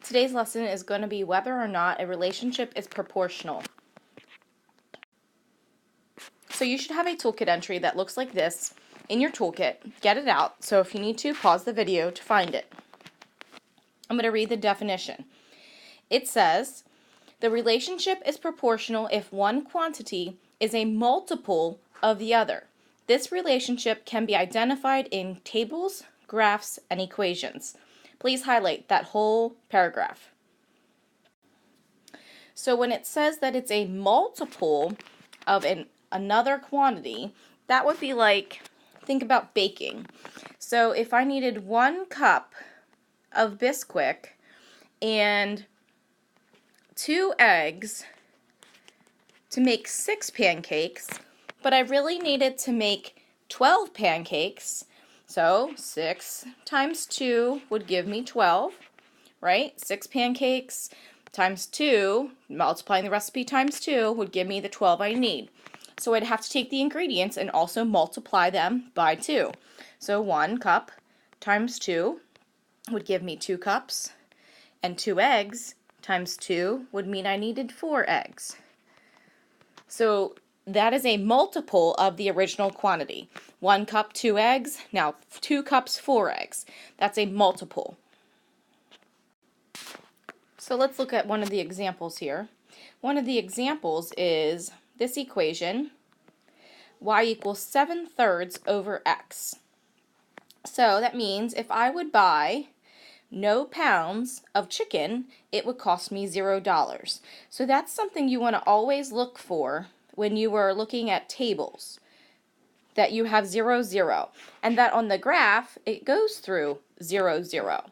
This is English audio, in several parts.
Today's lesson is going to be whether or not a relationship is proportional. So you should have a toolkit entry that looks like this in your toolkit. Get it out. So if you need to, pause the video to find it. I'm going to read the definition. It says, the relationship is proportional if one quantity is a multiple of the other. This relationship can be identified in tables, graphs, and equations. Please highlight that whole paragraph. So when it says that it's a multiple of another quantity, that would be like, think about baking. So if I needed 1 cup of Bisquick and 2 eggs to make 6 pancakes, but I really needed to make 12 pancakes, so 6 times 2 would give me 12, right? 6 pancakes times 2, multiplying the recipe times 2, would give me the 12 I need. So I'd have to take the ingredients and also multiply them by 2. So 1 cup times 2 would give me 2 cups, and 2 eggs times 2 would mean I needed 4 eggs. So that is a multiple of the original quantity. 1 cup, 2 eggs, now 2 cups, 4 eggs. That's a multiple. So let's look at one of the examples here. One of the examples is this equation, y equals 7/3 over x. So that means if I would buy no pounds of chicken, it would cost me $0. So that's something you want to always look for when you are looking at tables, that you have 0, 0, and that on the graph it goes through 0, 0.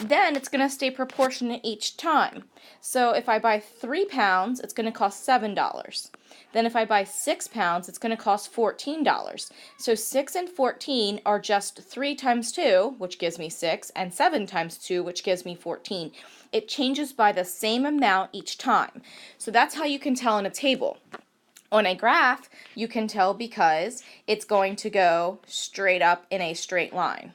Then it's going to stay proportionate each time. So if I buy 3 pounds, it's going to cost $7. Then if I buy 6 pounds, it's going to cost $14. So 6 and 14 are just 3 times 2, which gives me 6, and 7 times 2, which gives me 14. It changes by the same amount each time. So that's how you can tell in a table. On a graph, you can tell because it's going to go straight up in a straight line.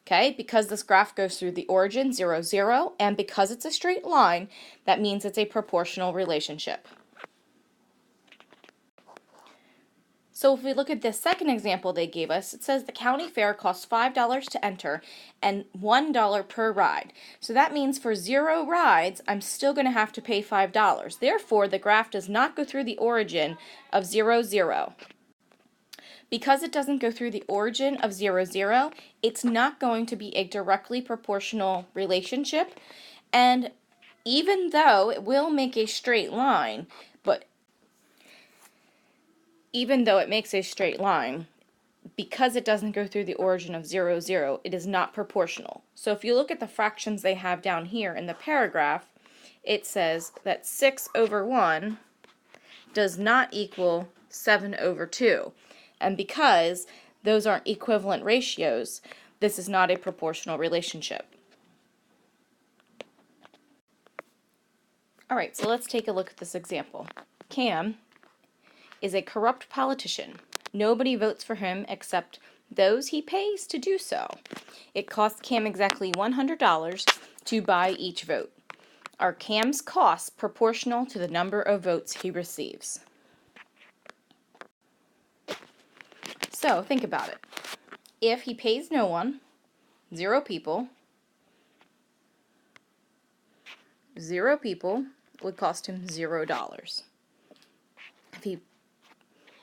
Okay, because this graph goes through the origin, 0, 0, and because it's a straight line, that means it's a proportional relationship. So if we look at this second example they gave us, it says the county fair costs $5 to enter and $1 per ride. So that means for 0 rides, I'm still going to have to pay $5. Therefore, the graph does not go through the origin of 0, 0. Because it doesn't go through the origin of 0, 0, it's not going to be a directly proportional relationship. And even though it will make a straight line, because it doesn't go through the origin of 0, 0, it is not proportional. So if you look at the fractions they have down here in the paragraph, it says that 6 over 1 does not equal 7 over 2. And because those aren't equivalent ratios, this is not a proportional relationship. All right, so let's take a look at this example. Cam is a corrupt politician. Nobody votes for him except those he pays to do so. It costs Cam exactly $100 to buy each vote. Are Cam's costs proportional to the number of votes he receives? So think about it. If he pays no one, 0 people, 0 people would cost him $0. If he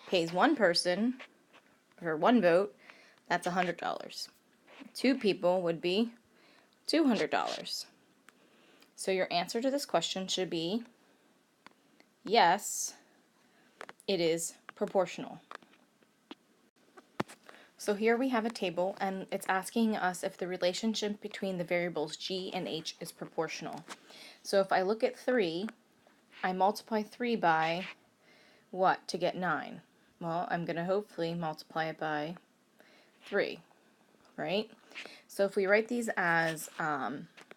pays 1 person for 1 vote, that's $100. 2 people would be $200. So your answer to this question should be yes, it is proportional. So here we have a table, and it's asking us if the relationship between the variables g and h is proportional. So if I look at 3, I multiply 3 by what to get 9? Well, I'm going to hopefully multiply it by 3, right? So if we write these as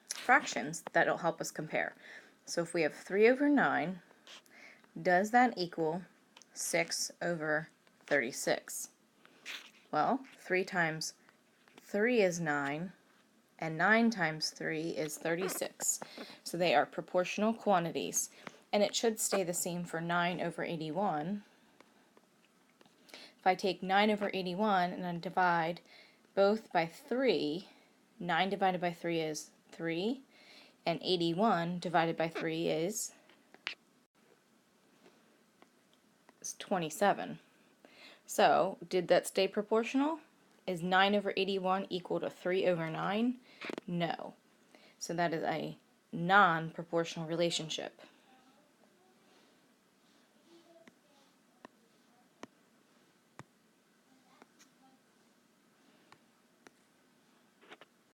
fractions, that'll help us compare. So if we have 3 over 9, does that equal 6 over 36? Well, 3 times 3 is 9, and 9 times 3 is 36. So they are proportional quantities. And it should stay the same for 9 over 81. If I take 9 over 81 and I divide both by 3, 9 divided by 3 is 3, and 81 divided by 3 is 27. So, did that stay proportional? Is 9 over 81 equal to 3 over 9? No. So that is a non-proportional relationship.